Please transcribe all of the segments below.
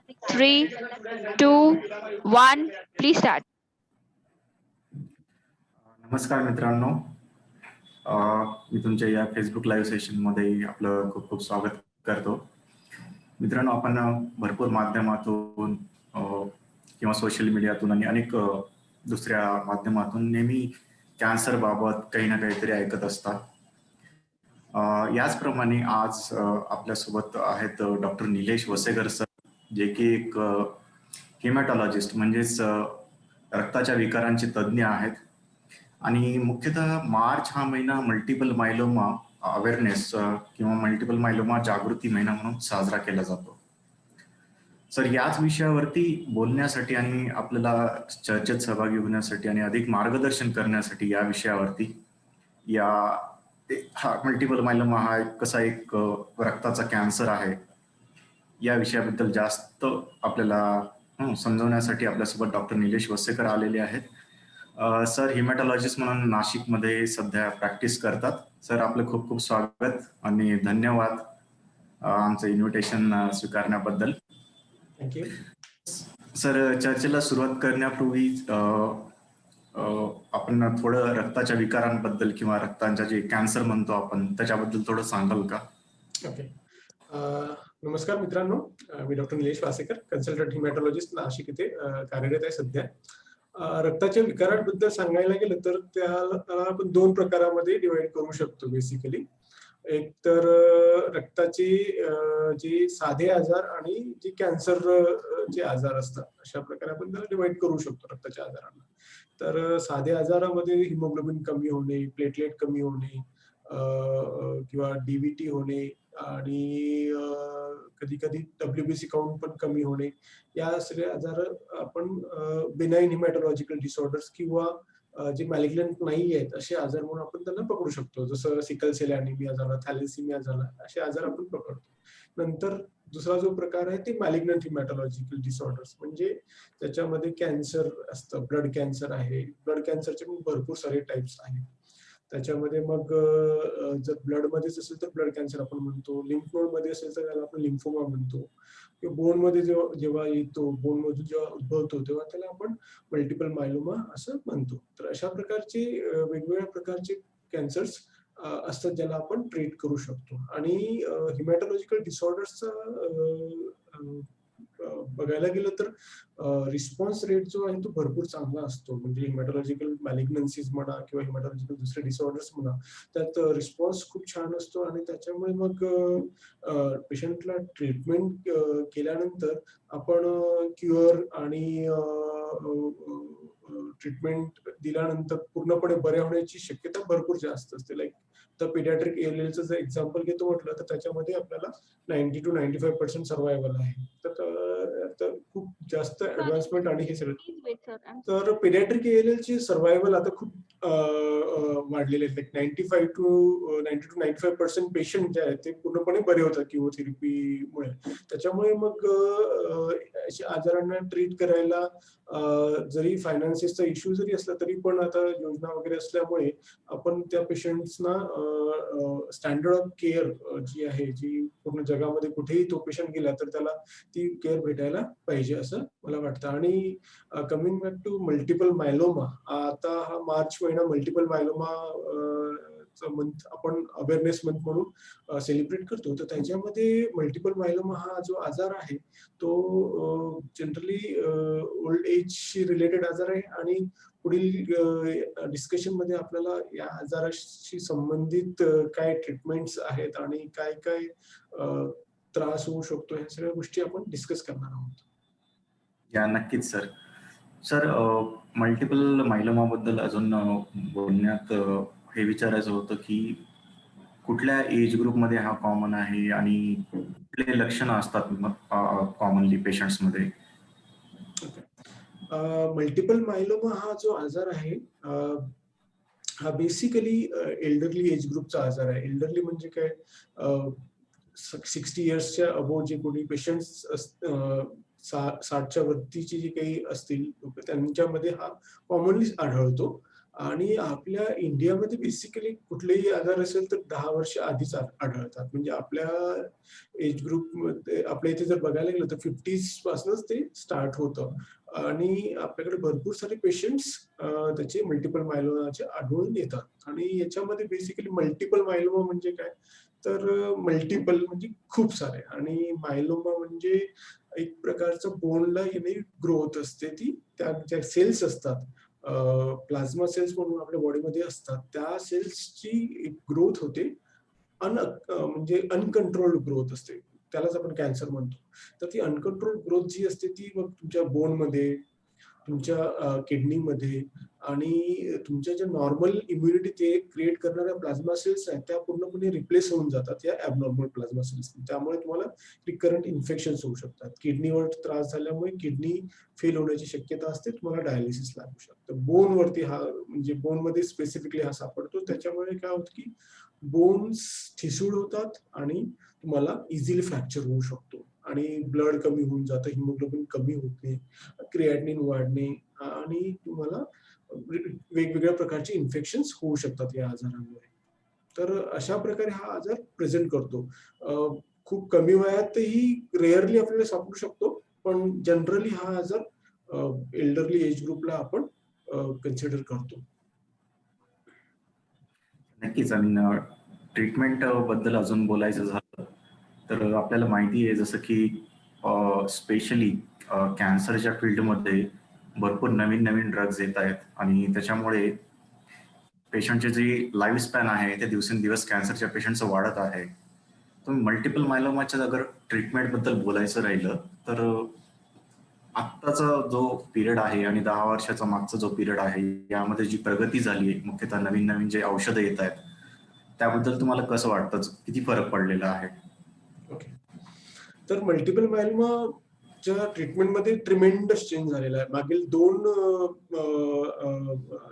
3, 2, 1. Please start. नमस्कार मित्रांनो, मी तुमच्या या फेसबुक लाईव्ह सेशनमध्ये आपलं खूप खूप स्वागत करतो. मित्रांनो, आपण भरपूर माध्यमातून किंवा सोशल मीडियातून आणि अनेक दुसऱ्या माध्यमातून नेहमी कॅन्सर बाबत काही ना काहीतरी ऐकत असतात. याचप्रमाणे आज आपल्यासोबत आहेत डॉक्टर निलेश वसेकर सर, जे की एक हेमॅटॉलॉजिस्ट म्हणजेच रक्ताच्या विकारांचे तज्ज्ञ आहेत. आणि मुख्यतः मार्च हा महिना मल्टिपल मायलोमा अवेअरनेस किंवा मल्टिपल मायलोमा जागृती महिना म्हणून साजरा केला जातो. सर, याच विषयावरती बोलण्यासाठी आणि आपल्याला चर्चेत सहभागी होण्यासाठी आणि अधिक मार्गदर्शन करण्यासाठी या विषयावरती हा मल्टिपल मायलोमा हा कसा एक रक्ताचा कॅन्सर आहे या विषयाबद्दल जास्त आपल्याला समजवण्यासाठी आपल्यासोबत डॉक्टर निलेश वसेकर आलेले आहेत. सर हिमॅटॉलॉजिस्ट म्हणून नाशिकमध्ये सध्या प्रॅक्टिस करतात. सर, आपलं खूप खूप स्वागत आणि धन्यवाद आमचं इन्व्हिटेशन स्वीकारण्याबद्दल. थँक्यू. सर, चर्चेला सुरुवात करण्यापूर्वी आपण थोडं रक्ताच्या विकारांबद्दल किंवा रक्तांच्या जे कॅन्सर म्हणतो आपण त्याच्याबद्दल थोडं सांगाल का? ओके. नमस्कार मित्रांनो, मी डॉक्टर निलेश वासेकर, कन्सल्टंट हिमॅटॉलॉजिस्ट नाशिक इथे कार्यरत आहे सध्या. रक्ताच्या विकारांबद्दल सांगायला गेलं तर त्याला आपण दोन प्रकारामध्ये डिवाइड करू शकतो बेसिकली. एक तर रक्ताचे जे साधे आजार आणि जे कॅन्सर चे आजार असतात अशा प्रकारे आपण त्याला डिवाइड करू शकतो रक्ताच्या आजारांना. तर साधे आजारामध्ये हिमोग्लोबिन कमी होणे, प्लेटलेट कमी होणे किंवा डीव्हीटी होणे आणि कधी कधी WBC काउंट पण कमी होणे, या सगळे आजार आपण बेनाईन हिमॅटॉलॉजिकल डिसऑर्डर्स किंवा जे मॅलिग्नंट नाही आहेत असे आजार म्हणून आपण त्यांना पकडू शकतो. जसं सिकल सेल ॲनिमिया झाला, थॅलेसिमिया झाला, असे आजार आपण पकडतो. नंतर दुसरा जो प्रकार आहे ते मॅलिग्नंट हिमॅटॉलॉजिकल डिसऑर्डर्स, म्हणजे त्याच्यामध्ये कॅन्सर असतं, ब्लड कॅन्सर आहे. ब्लड कॅन्सरचे पण भरपूर सारे टाइप्स आहेत. त्याच्यामध्ये मग जर ब्लड मध्येच असेल तर ब्लड कॅन्सर आपण म्हणतो, लिम्फ नोड मध्ये असेल तर त्याला आपण लिम्फोमा म्हणतो, किंवा बोन मध्ये जेव्हा येतो, बोन मधून जेव्हा उद्भवतो तेव्हा त्याला आपण मल्टिपल मायलोमा असं म्हणतो. तर अशा प्रकारचे वेगवेगळ्या प्रकारचे कॅन्सर्स असतात ज्याला आपण ट्रीट करू शकतो. आणि हिमॅटॉलॉजिकल डिसऑर्डर्सचा बघायला गेलं तर रिस्पॉन्स रेट जो आहे तो भरपूर चांगला असतो. म्हणजे हिमॅटॉलॉजिकल मॅलिग्नन्सीज म्हणा किंवा हिमॅटॉलॉजिकल दुसरे डिसऑर्डर्स म्हणा, त्यात रिस्पॉन्स खूप छान असतो. आणि त्याच्यामुळे मग पेशंटला ट्रीटमेंट केल्यानंतर आपण क्युअर आणि ट्रीटमेंट दिल्यानंतर पूर्णपणे बरे होण्याची शक्यता भरपूर जास्त असते. लाईक तर पिडियाट्रिक ALLचं जर एक्झाम्पल घेतो म्हटलं तर त्याच्यामध्ये आपल्याला 90 to 95% सर्वायवल आहे. तर खूप जास्त ऍडव्हान्समेंट आणि हे सगळं. तर पिडियाट्रिक ALLची सर्वायवल आता खूप वाढलेले आहेत. लाईक 90 to 95% पेशंट जे आहेत ते पूर्णपणे बरे होतात किमोथेरपीमुळे. त्याच्यामुळे मग अशा आजारांना ट्रीट करायला जरी फायनान्सेसचा इश्यू जरी असला तरी पण आता योजना वगैरे असल्यामुळे आपण त्या पेशंट्सना स्टँडर्ड ऑफ केअर जी आहे, जी पूर्ण जगामध्ये कुठेही तो पेशंट गेला तर त्याला ती केअर भेटायला पाहिजे असं मला वाटतं. आणि coming back to multiple myeloma, आता हा मार्च महिना मल्टिपल मायलोमा मंथ आपण अवेअरनेस मंथ म्हणून सेलिब्रेट करतो. तर त्याच्यामध्ये मल्टिपल मायलोमा हा जो आजार आहे तो जनरली ओल्ड एजशी रिलेटेड आजार आहे. आणि पुढील डिस्कशन मध्ये आपल्याला या आजाराशी संबंधित काय ट्रीटमेंट्स आहेत आणि काय काय त्रास होऊ शकतो ह्या सगळ्या गोष्टी आपण डिस्कस करणार आहोत. या नक्कीच सर. सर, मल्टिपल मायलोमा बद्दल अजून बोलण्यात हे विचारायचं होतं की कुठल्या एज ग्रुपमध्ये हा कॉमन आहे आणि कुठले लक्षणं असतात कॉमनली पेशंट्समध्ये? मल्टिपल मायलोमा हा जो आजार आहे हा बेसिकली एल्डरली एज ग्रुपचा आजार आहे. एल्डरली म्हणजे काय, 60 इयर्सच्या अबोव जे कोणी पेशंट्स 60च्या वरतीची जी काही असतील लोक त्यांच्यामध्ये हा कॉमनली आढळतो. आणि आपल्या इंडियामध्ये बेसिकली कुठलेही आजार असेल तर 10 वर्ष आधीच आढळतात. म्हणजे आपल्या एज ग्रुपमध्ये आपल्या इथे जर बघायला गेलं तर 50s पासूनच ते स्टार्ट होतं आणि आपल्याकडे भरपूर सारे पेशंट्स त्याचे मल्टिपल मायलोमाचे आढळून येतात. आणि याच्यामध्ये बेसिकली मल्टिपल मायलोमा म्हणजे काय, तर मल्टिपल म्हणजे खूप सारे, आणि मायलोमा म्हणजे एक प्रकारचं बोनला येणे ग्रोथ असते. ती त्या ज्या सेल्स असतात, प्लाझ्मा सेल्स म्हणून आपल्या बॉडीमध्ये असतात, त्या सेल्सची ग्रोथ होते. म्हणजे अनकंट्रोल्ड ग्रोथ असते. त्यालाच आपण कॅन्सर म्हणतो. तर ती अनकंट्रोल्ड ग्रोथ जी असते ती मग तुमच्या बोनमध्ये, तुमच्या किडनीमध्ये आणि तुमच्या ज्या नॉर्मल इम्युनिटी ते क्रिएट करणाऱ्या प्लाझ्मा सेल्स आहेत त्या पूर्णपणे रिप्लेस होऊन जातात या ॲबनॉर्मल प्लाझ्मा सेल्स. त्यामुळे तुम्हाला रिकरंट इन्फेक्शन्स होऊ शकतात. किडनीवर त्रास झाल्यामुळे किडनी फेल होण्याची शक्यता असते. तुम्हाला डायलिसिस लागू शकतं. बोनवरती हा म्हणजे बोनमध्ये स्पेसिफिकली हा सापडतो. त्याच्यामुळे काय होतं की बोन्स ठिसूळ होतात आणि तुम्हाला इझिली फ्रॅक्चर होऊ शकतो आणि ब्लड कमी होऊन जातं, हिमोग्लोबिन कमी होते, क्रिएटिनिन वाढणे आणि तुम्हाला वेगवेगळ्या प्रकारचे इन्फेक्शन्स होऊ शकतात या आजारांमुळे. तर अशा प्रकारे हा आजार प्रेझेंट करतो. खूप कमी वयातही रेअरली आपल्याला सापडू शकतो, पण जनरली हा आजार एल्डरली एज ग्रुपला आपण कन्सिडर करतो. नक्कीच. आणि ट्रीटमेंट बद्दल अजून बोलायचं झालं तर आपल्याला माहिती आहे जसं की स्पेशली कॅन्सरच्या फील्डमध्ये भरपूर नवीन नवीन ड्रग्ज येत आहेत आणि त्याच्यामुळे पेशंटचे जी लाईफ स्पॅन आहे ते दिवसेंदिवस कॅन्सरच्या पेशंटचं वाढत आहे. तुम्ही मल्टिपल मायलोमाच्या अगर ट्रीटमेंटबद्दल बोलायचं राहिलं तर आत्ताचा जो पिरियड आहे आणि 10 वर्षाचा मागचा जो पिरियड आहे यामध्ये जी प्रगती झाली आहे, मुख्यतः नवीन नवीन जे औषधं येत आहेत त्याबद्दल तुम्हाला कसं वाटतं? किती फरक पडलेला आहे? ओके. तर मल्टिपल मायलोमाच्या ट्रीटमेंटमध्ये ट्रिमेंडस चेंज झालेला आहे. मागील 2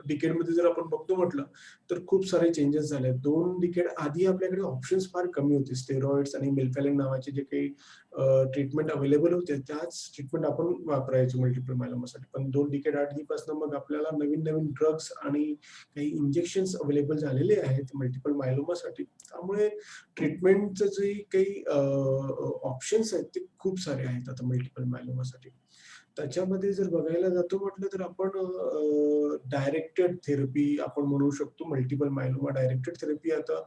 डिकेडमध्ये जर आपण बघतो म्हटलं, तर खूप सारे चेंजेस झाले आहेत. 2 डिकेड आधी आपल्याकडे ऑप्शन्स फार कमी होते. स्टेरॉइड्स आणि मेल्फॅलिन नावाचे जे काही ट्रीटमेंट अवेलेबल होते, त्याच ट्रीटमेंट आपण वापरायचो मल्टिपल मायलोमासाठी. पण 2 डिकेड आधीपासून मग आपल्याला नवीन-नवीन ड्रग्स आणि काही इंजेक्शन्स अवेलेबल झालेले आहेत मल्टिपल मायलोमासाठी. त्यामुळे ट्रीटमेंटचं जे काही ऑप्शन्स आहेत ते खूप सारे आहेत आता मल्टिपल मायलोमासाठी. त्याच्यामध्ये जर बघायला जातो म्हटलं तर आपण डायरेक्टेड थेरपी आपण म्हणू शकतो. मल्टिपल मायलोमा डायरेक्टेड थेरपी आता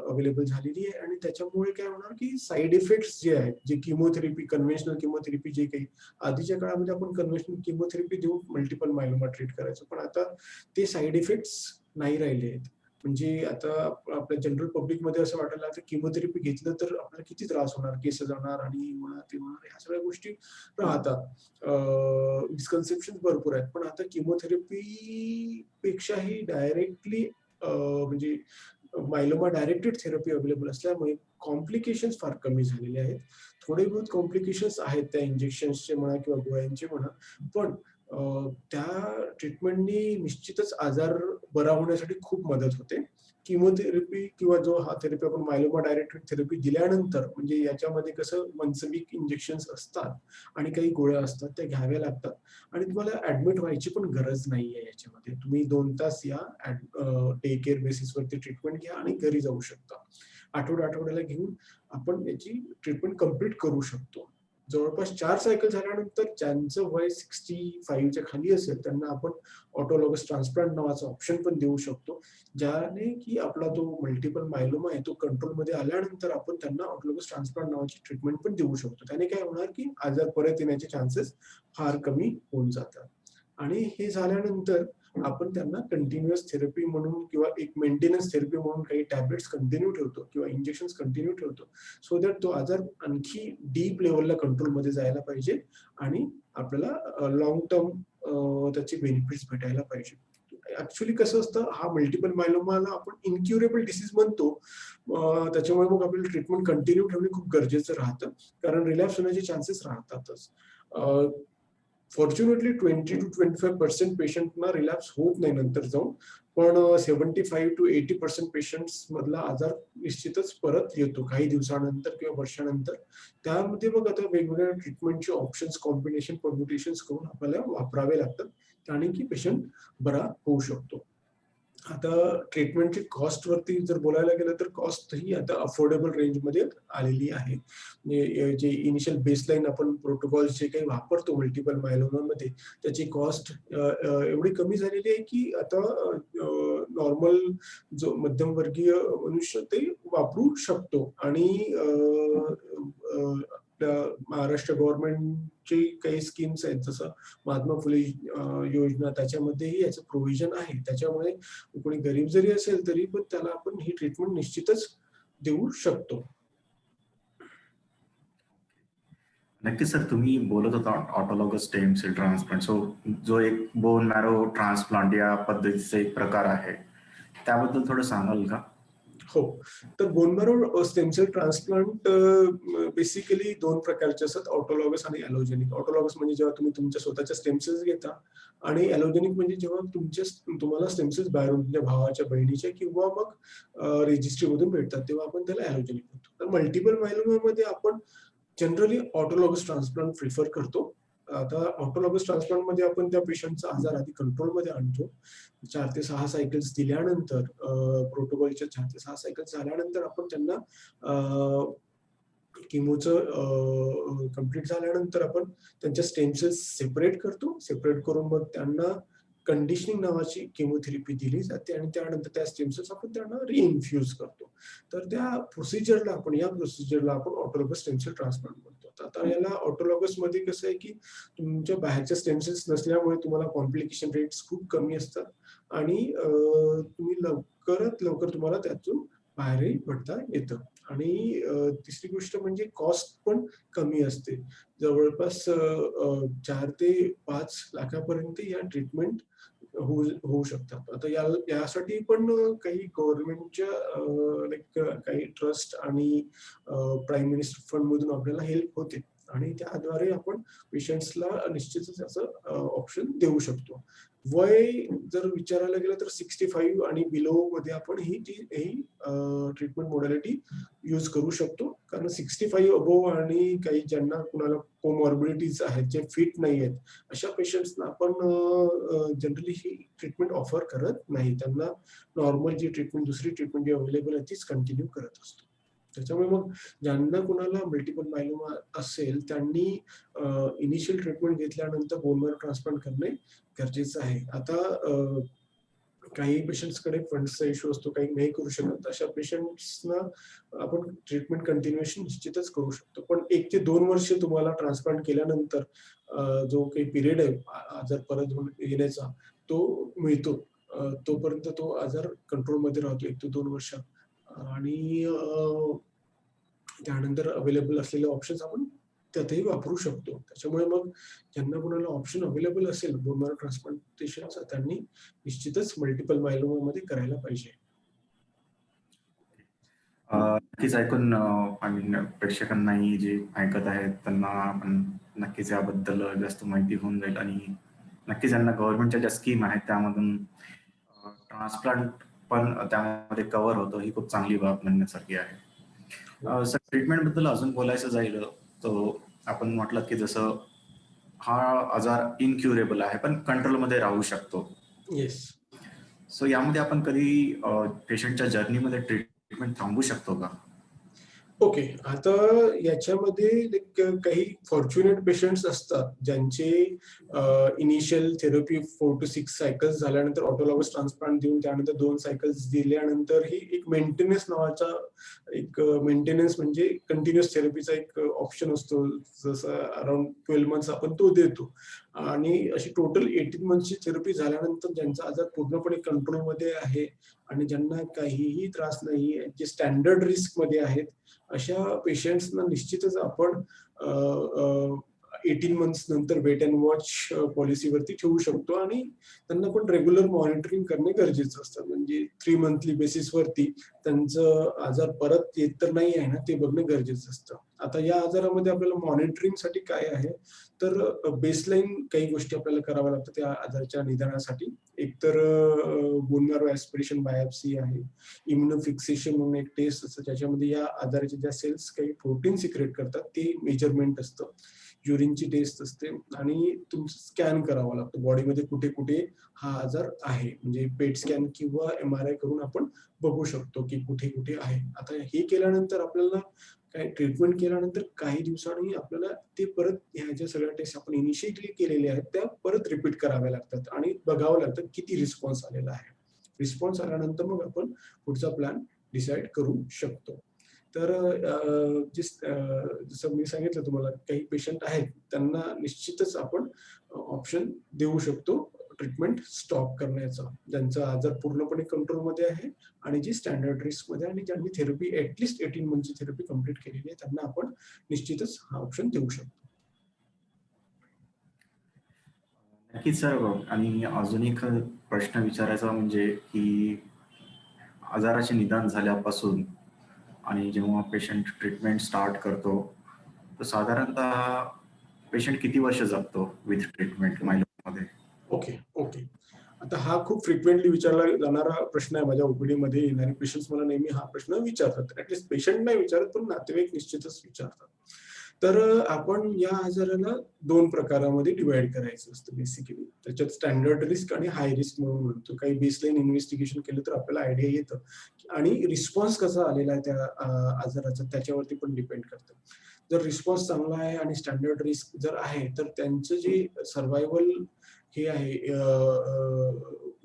अवेलेबल झालेली आहे आणि त्याच्यामुळे काय होणार की साइड इफेक्ट्स जे आहेत, जे किमोथेरपी, कन्व्हेन्शनल किमोथेरपी जे काही आधीच्या काळामध्ये आपण कन्व्हेन्शनल किमोथेरपी देऊन मल्टिपल मायलोमा ट्रीट करायचो. पण आता ते साइड इफेक्ट्स नाही राहिले आहेत. म्हणजे आता आपल्या जनरल पब्लिकमध्ये असं वाटायला लागलं किमोथेरपी घेतलं तर आपल्याला किती त्रास होणार, केस जाणार आणि म्हणा ते होणार, ह्या सगळ्या गोष्टी राहतात. मिसकन्सेप्शन भरपूर आहेत. पण आता किमोथेरपी पेक्षाही डायरेक्टली म्हणजे मायलोमा डायरेक्टेड थेरपी अवेलेबल असल्यामुळे कॉम्प्लिकेशन्स फार कमी झालेले आहेत. थोडे बहुत कॉम्प्लिकेशन्स आहेत त्या इंजेक्शन्सचे म्हणा किंवा गोळ्यांचे म्हणा, पण त्या ट्रीटमेंटनी निश्चितच आजार बरा होण्यासाठी खूप मदत होते. किमोथेरपी किंवा जो हा थेरपी आपण मायलोमा डायरेक्टेड थेरपी दिल्यानंतर म्हणजे याच्यामध्ये कसं वन्स अ वीक इंजेक्शन्स असतात आणि काही गोळ्या असतात त्या घ्याव्या लागतात आणि तुम्हाला ऍडमिट व्हायची पण गरज नाहीये याच्यामध्ये. तुम्ही 2 तास या डे केअर बेसिसवरती ट्रीटमेंट घ्या आणि घरी जाऊ शकता. आठवड्याला घेऊन आपण याची ट्रीटमेंट कंप्लीट करू शकतो. जवळपास 4 सायकल झाल्यानंतर ज्यांचं वय 65च्या खाली असेल त्यांना आपण ऑटोलॉगस ट्रान्सप्लांट नावाचा ऑप्शन पण देऊ शकतो. ज्याने की आपला जो मल्टिपल मायलोमा आहे तो कंट्रोलमध्ये आल्यानंतर आपण त्यांना ऑटोलॉगस ट्रान्सप्लांट नावाची ट्रीटमेंट पण देऊ शकतो. त्याने काय होणार की आजार परत येण्याचे चान्सेस फार कमी होऊन जातात. आणि हे झाल्यानंतर आपण त्यांना कंटिन्युअस थेरपी म्हणून किंवा एक मेंटेनन्स थेरपी म्हणून काही टॅबलेट्स कंटिन्यू ठेवतो किंवा इंजेक्शन्स कंटिन्यू ठेवतो. सो दॅट तो आजार आणखी डीप लेवलला कंट्रोलमध्ये जायला पाहिजे आणि आपल्याला लाँग टर्म त्याचे बेनिफिट्स भेटायला पाहिजे. ऍक्च्युली कसं असतं, हा मल्टिपल मायलोमाला आपण इनक्युरेबल डिसीज म्हणतो. त्याच्यामुळे मग आपल्याला ट्रीटमेंट कंटिन्यू ठेवणे खूप गरजेचं राहतं, कारण रिलॅप्स होण्याचे चान्सेस राहतातच. फॉर्च्युनेटली 20 to 25% पेशंटना रिलॅप्स होत नाही नंतर जाऊन, पण 75 to 80% पेशंट्स मधला आजार निश्चितच परत येतो काही दिवसानंतर किंवा वर्षानंतर. त्यामध्ये मग आता वेगवेगळ्या ट्रीटमेंटचे ऑप्शन्स, कॉम्बिनेशन, परम्युटेशन्स करून आपल्याला वापरावे लागतात. आणि की पेशंट बरा होऊ शकतो. आता ट्रीटमेंटची कॉस्ट वरती जर बोलायला गेलं तर कॉस्ट ही आता अफोर्डेबल रेंजमध्ये आलेली आहे. म्हणजे जे इनिशियल बेसलाईन आपण प्रोटोकॉल जे काही वापरतो मल्टिपल मायलोमामध्ये त्याची कॉस्ट एवढी कमी झालेली आहे की आता नॉर्मल जो मध्यमवर्गीय मनुष्य ते वापरू शकतो. आणि आपल्या महाराष्ट्र गव्हर्नमेंटची काही स्कीम्स आहेत जसं महात्मा फुले योजना त्याच्यामध्येही याचं प्रोव्हिजन आहे. त्याच्यामुळे कोणी गरीब जरी असेल तरी पण त्याला आपण ही ट्रीटमेंट निश्चितच देऊ शकतो. नक्की सर, तुम्ही बोलत होता ऑटोलॉगस स्टेम सेल ट्रान्सप्लांट, जो एक बोन मॅरो ट्रान्सप्लांट या पद्धतीचा एक प्रकार आहे, त्याबद्दल थोडं सांगाल का? हो, तर bone marrow stem cell transplant basically 2 प्रकारचे असतात, ऑटोलॉगस आणि ॲलोजेनिक. ऑटोलॉगस म्हणजे जेव्हा तुम्ही तुमच्या स्वतःच्या स्टेम सेल्स घेता आणि ॲलोजेनिक म्हणजे जेव्हा तुम्हाला स्टेम सेल्स बाहेरून तुमच्या भावाच्या, बहिणीच्या किंवा मग रेजिस्ट्रीमधून भेटतात तेव्हा आपण त्याला ॲलोजेनिक म्हणतो. तर मल्टिपल मायलोमामध्ये आपण जनरली ऑटोलॉगस ट्रान्सप्लांट प्रिफर करतो. आता ऑटोलॉगस ट्रान्सप्लांट मध्ये आपण त्या पेशंटचा आजार आधी कंट्रोलमध्ये आणतो. 4 ते 6 सायकल्स दिल्यानंतर प्रोटोकॉलच्या 4 ते 6 सायकल्स झाल्यानंतर आपण त्यांना किमोचं कंप्लीट झाल्यानंतर आपण त्यांच्या स्टेम सेल्स सेपरेट करतो. सेपरेट करून मग त्यांना कंडिशनिंग नावाची केमोथेरपी दिली जाते आणि त्यानंतर त्या स्टेम सेल्स आपण त्यांना रिइन्फ्यूज करतो. तर या प्रोसिजरला आपण ऑटोलॉगस स्टेम सेल ट्रान्सप्लांट म्हणतो. आता याला ऑटोलॉगस मध्ये कसं आहे की तुमच्या बाहेरच्या स्टेम सेल्स नसल्यामुळे तुम्हाला कॉम्प्लिकेशन रेट्स खूप कमी असतात आणि तुम्ही लवकरात लवकर तुम्हाला त्यातून बाहेरही पडता येतं. आणि तिसरी गोष्ट म्हणजे कॉस्ट पण कमी असते. जवळपास 4 ते 5 लाखापर्यंत या ट्रीटमेंट होऊ शकतात. आता यासाठी पण काही गव्हर्नमेंटच्या काही ट्रस्ट आणि प्राईम मिनिस्टर फंड मधून आपल्याला हेल्प होते आणि त्याद्वारे आपण पेशंट्सला निश्चितच याचं ऑप्शन देऊ शकतो. वय जर विचारायला गेलं तर 65 आणि बिलो मध्ये आपण ही ट्रीटमेंट मॉडॅलिटी यूज करू शकतो. कारण 65 अबोव आणि काही ज्यांना कुणाला कोमॉर्बिडिटीज आहेत, जे फिट नाही आहेत, अशा पेशंट्सना आपण जनरली ही ट्रीटमेंट ऑफर करत नाही. त्यांना नॉर्मल जी ट्रीटमेंट, दुसरी ट्रीटमेंट जी अवेलेबल आहे तीच कंटिन्यू करत असतो. त्याच्यामुळे मग ज्यांना कुणाला मल्टिपल मायलोमा असेल त्यांनी इनिशियल ट्रीटमेंट घेतल्यानंतर बोन मॅरो ट्रान्सप्लांट करणे गरजेचं आहे. आता काही पेशंट्सकडे फंड्सचा इश्यू असतो, काही नाही करू शकत. अशा पेशंट्सना आपण ट्रीटमेंट कंटिन्युएशन निश्चितच करू शकतो. पण 1 ते 2 वर्ष तुम्हाला ट्रान्सप्लांट केल्यानंतर जो काही पिरियड आहे आजार परत येण्याचा तो मिळतो. तोपर्यंत तो आजार कंट्रोलमध्ये राहतो 1 ते 2 वर्ष. आणि त्यानंतर अवेलेबल असलेले ऑप्शन्स आपण त्यातही वापरू शकतो. त्याच्यामुळे मग ज्यांना कोणाला ऑप्शन अवेलेबल असेल बोन मॅरो ट्रान्सप्लांटेशनचा त्यांनी निश्चितच मल्टिपल मायलोमा मध्ये करायला पाहिजे. नक्कीच ऐकून प्रेक्षकांनाही जे ऐकत आहेत त्यांना आपण नक्कीच याबद्दल जास्त माहिती होऊन जाईल आणि नक्कीच त्यांना गव्हर्नमेंटच्या ज्या स्कीम आहेत त्यामधून ट्रान्सप्लांट पण त्यामध्ये कव्हर होतं, ही खूप चांगली बाब म्हणण्यासारखी आहे. सर, ट्रीटमेंट बद्दल अजून बोलायचं जाईल तर आपण म्हटलं की जसं हा आजार इनक्युरेबल आहे पण कंट्रोलमध्ये राहू शकतो. येस. सो यामध्ये आपण कधी पेशंटच्या जर्नीमध्ये ट्रीटमेंट थांबवू शकतो का? ओके, आता याच्यामध्ये काही फॉर्च्युनेट पेशंट्स असतात ज्यांचे इनिशियल थेरपी 4 to 6 सायकल्स झाल्यानंतर ऑटोलॉगस ट्रान्सप्लांट देऊन त्यानंतर 2 सायकल्स दिल्यानंतर ही एक मेंटेनन्स नावाचा मेंटेनन्स म्हणजे कंटिन्युअस थेरपीचा एक ऑप्शन असतो. जसं अराउंड 12 मंथ्स आपण तो देतो आणि अशी टोटल 18 मंथची थेरपी झाल्यानंतर ज्यांचा आजार पूर्णपणे कंट्रोलमध्ये आहे आणि ज्यांना काहीही त्रास नाही आहे, जे स्टँडर्ड रिस्क मध्ये आहेत, अशा पेशंट्सना निश्चितच आपण 18 मंथ्स नंतर वेट अँड वॉच पॉलिसीवरती ठेवू शकतो आणि त्यांना पण रेग्युलर मॉनिटरिंग करणे गरजेचं असतं. म्हणजे 3 मंथली बेसिसवरती त्यांचं आजार परत येत तर नाही आहे ना ते बघणं गरजेचं असतं. आता या आजारामध्ये आपल्याला मॉनिटरिंगसाठी काय आहे, तर बेसलाईन काही गोष्टी आपल्याला कराव्या लागतात त्या आजाराच्या निदानासाठी. एक तर बोन मॅरो ॲस्पिरेशन बायोप्सी आहे, इम्युनोफिक्सेशन म्हणून एक टेस्ट असतं, ज्याच्यामध्ये या आजाराच्या ज्या सेल्स काही प्रोटीन सिक्रेट करतात ते मेजरमेंट असतं. युरिनची टेस्ट असते आणि तुमचं स्कॅन करावं लागतं बॉडीमध्ये कुठे कुठे हा आजार आहे. म्हणजे पेट स्कॅन किंवा MRI करून आपण बघू शकतो की कुठे कुठे आहे. आता हे केल्यानंतर आपल्याला काय ट्रीटमेंट केल्यानंतर काही दिवसांनी आपल्याला ते परत ह्या ज्या सगळ्या टेस्ट आपण इनिशिएटली केलेल्या आहेत त्या परत रिपीट कराव्या लागतात आणि बघावं लागतं किती रिस्पॉन्स आलेला आहे. रिस्पॉन्स आल्यानंतर मग आपण पुढचा प्लॅन डिसाईड करू शकतो. तर जसं मी सांगितलं तुम्हाला काही पेशंट आहेत त्यांना निश्चितच आपण ऑप्शन देऊ शकतो ट्रीटमेंट स्टॉप करण्याचा, ज्यांचा आजार पूर्णपणे कंट्रोलमध्ये आहे आणि जी स्टँडर्ड रिस्कमध्ये आणि ज्यांनी थेरपी ऍटलिस्ट 18 मंथची थेरपी कंप्लीट केलेली आहे त्यांना आपण निश्चितच हा ऑप्शन देऊ शकतो. नक्कीच सर. आणि अजून एक प्रश्न विचारायचा म्हणजे की आजाराचे निदान झाल्यापासून आणि जेव्हा पेशंट ट्रीटमेंट स्टार्ट करतो तर साधारणतः पेशंट किती वर्ष जगतो विथ ट्रीटमेंट मायलोमामध्ये? ओके. आता हा खूप फ्रिक्वेंटली विचारला जाणारा प्रश्न आहे. माझ्या ओपीडी मध्ये येणारे पेशंट्स मला नेहमी हा प्रश्न विचारतात. ऍटलीस्ट पेशंट नाही विचारत पण नातेवाईक निश्चितच विचारतात. तर आपण या आजाराला 2 प्रकारामध्ये डिवाइड करायचं असतं बेसिकली. त्याच्यात स्टँडर्ड रिस्क आणि हाय रिस्क म्हणून म्हणतो. काही बेसलाईन इन्व्हेस्टिगेशन केलं तर आपल्याला आयडिया येतं आणि रिस्पॉन्स कसा आलेला आहे त्या आजाराचा त्याच्यावरती पण डिपेंड करतं. जर रिस्पॉन्स चांगला आहे आणि स्टँडर्ड रिस्क जर आहे तर त्यांचं जे सर्व्हायव्हल हे आहे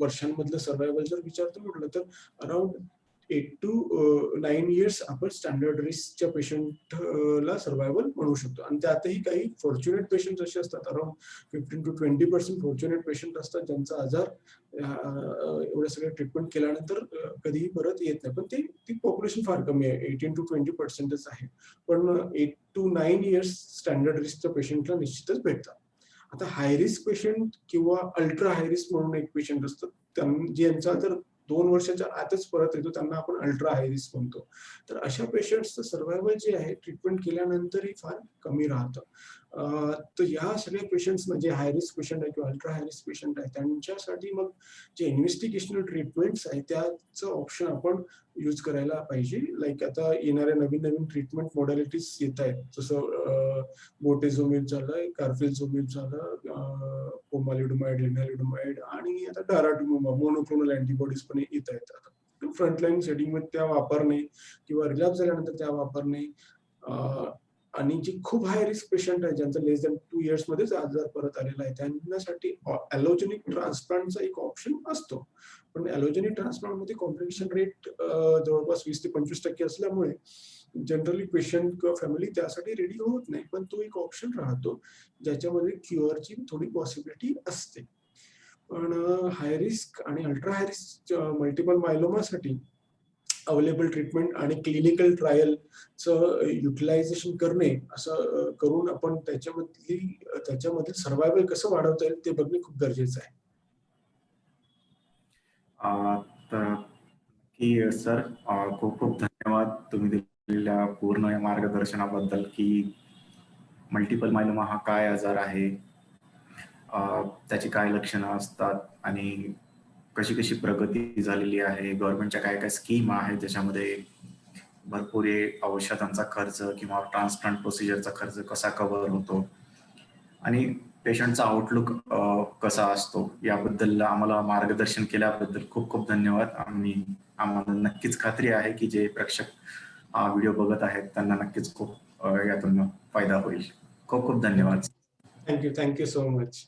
वर्षांमधलं सर्व्हायव्हल जर विचारतो म्हटलं तर अराउंड 8 to 9 इयर्स आपण स्टँडर्ड रिस्कच्या पेशंटला सर्व्हायव्हल म्हणू शकतो. आणि त्यातही काही फॉर्च्युनेट पेशंट असे असतात, अराउंड 15 to 20% फॉर्च्युनेट पेशंट असतात ज्यांचा आजार एवढ्या सगळ्या ट्रीटमेंट केल्यानंतर कधीही परत येत नाही. पण ती पॉप्युलेशन फार कमी आहे, 18 to 20%च आहे. पण 8 to 9 इयर्स स्टँडर्ड रिस्कच्या पेशंटला निश्चितच भेटतात. आता हाय रिस्क पेशंट किंवा अल्ट्रा हाय रिस्क म्हणून एक पेशंट असतात, ज्यांचा जर 2 वर्षाच्या आतच परत येतो त्यांना आपण अल्ट्रा हाय रिस्क म्हणतो. तर अशा पेशंट्सचं सर्व्हायव्हल जे आहे ट्रीटमेंट केल्यानंतरही फार कमी राहतं. तर या सगळ्या पेशंट्सना जे हाय रिस्क पेशंट आहे किंवा अल्ट्रा हाय रिस्क पेशंट आहे त्यांच्यासाठी मग जे इन्व्हेस्टिगेशनल ट्रीटमेंट्स आहेत त्याचं ऑप्शन आपण यूज करायला पाहिजे. लाईक आता येणाऱ्या नवीन ट्रीटमेंट मॉडॅलिटीज येत आहेत, जसं बोटेझोमिब झालं, कार्फेल्झोमिब झालं, पोमालिडोमाइड, लेनालिडोमाइड आणि आता डाराटुमुब मोनोक्लोनल अँटीबॉडीज पण येत आहेत. आता फ्रंटलाईन सेटिंगमध्ये त्या वापरणे किंवा रिलॅप्स झाल्यानंतर त्या वापरणे आणि जे खूप हाय रिस्क पेशंट आहे ज्यांचा लेस दॅन 2 इयर्स मध्येच आजार परत आलेला आहे त्यांच्यासाठी ॲलोजेनिक ट्रान्सप्लांटचा एक ऑप्शन असतो. पण ॲलोजेनिक ट्रान्सप्लांटमध्ये कॉम्प्लिकेशन रेट जवळपास 20 ते 25% असल्यामुळे जनरली पेशंट किंवा फॅमिली त्यासाठी रेडी होत नाही. पण तो एक ऑप्शन राहतो ज्याच्यामध्ये क्युअरची थोडी पॉसिबिलिटी असते. पण हाय रिस्क आणि अल्ट्रा हाय रिस्क मल्टिपल मायलोमासाठी अवेलेबल ट्रीटमेंट आणि क्लिनिकल ट्रायलचं युटिलायझेशन करणे असं करून आपण त्याच्यामधील सर्व्हायव्हल कसं वाढवता येईल ते बघणे खूप गरजेचं आहे. तर की सर खूप खूप धन्यवाद तुम्ही दिलेल्या पूर्ण मार्गदर्शनाबद्दल की मल्टिपल मायलोमा हा काय आजार आहे, त्याची काय लक्षणं असतात आणि कशी कशी प्रगती झालेली आहे, गव्हर्नमेंटच्या काय काय स्कीम आहेत ज्याच्यामध्ये भरपूर औषधांचा खर्च किंवा ट्रान्सप्लांट प्रोसिजरचा खर्च कसा कव्हर होतो आणि पेशंटचा आउटलुक कसा असतो याबद्दल आम्हाला मार्गदर्शन केल्याबद्दल खूप खूप धन्यवाद. आणि आम्हाला नक्कीच खात्री आहे की जे प्रेक्षक हा व्हिडिओ बघत आहेत त्यांना नक्कीच खूप यातून फायदा होईल. खूप खूप धन्यवाद. Thank you so much.